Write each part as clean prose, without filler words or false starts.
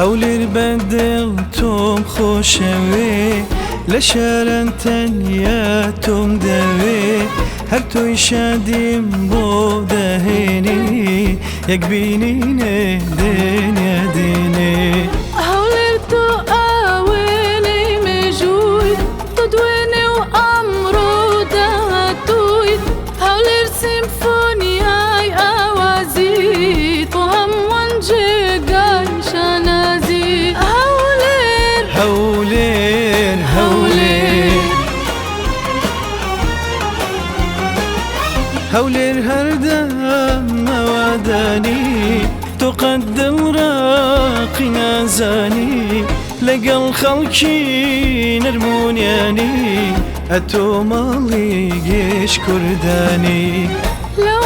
هولر بدلتم خوشوي لشارن تنياتم دوي هر توي شاديم بو دهيني يكبيني دنيا ديني هولر تو اويني مجوي تدويني وامرو دهتوي هولر سيمفونياي اوازيت وهم ونجيقاي شنازي هولر هولر هولر هولر هردم مواداني تقدم راقي نازاني لقل خلقي نرمونياني أتو مالي جيش كرداني لو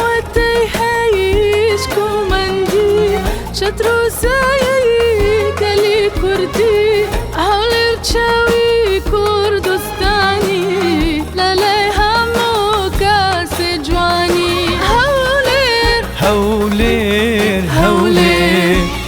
هيش كومندي شطرو سايي كلي كردي هولر تشاوي كردستاني لالي همو كاس جواني هولر هولر هولر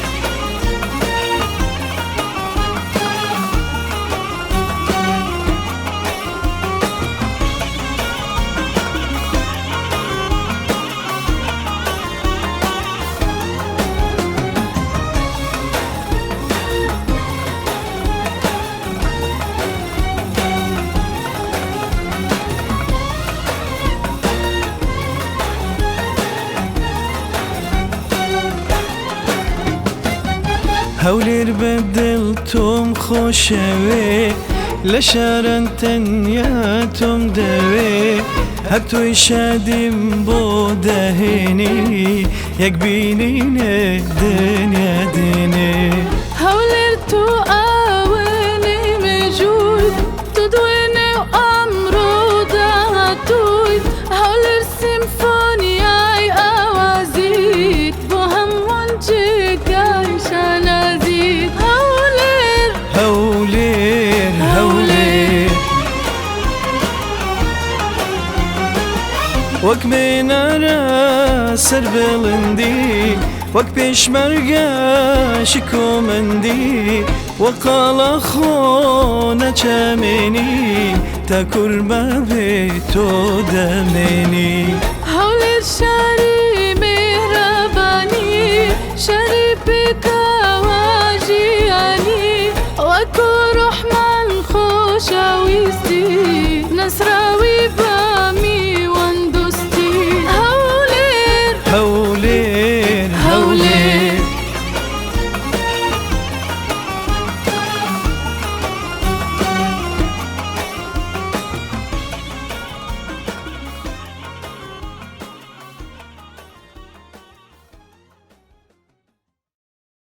هولر بدلتم خوشوي لشارن تنياتم دوي هتوي شاديم بو دهيني يكبيني دنيا ديني هولر تو اويني مجود تدويني وامرو دهتوي هولر سيمفونياي اوازيت بوهم ونجيقاي شنازيت هولر هولر هولر وك من راس بلندي وك بيشمرقة شكومندي وقال أخونا جاميني تاكل ما بيتو دميني هولر شاري مهرباني شاري بكواجياني وكو رحمن خوشاويستي نصراوي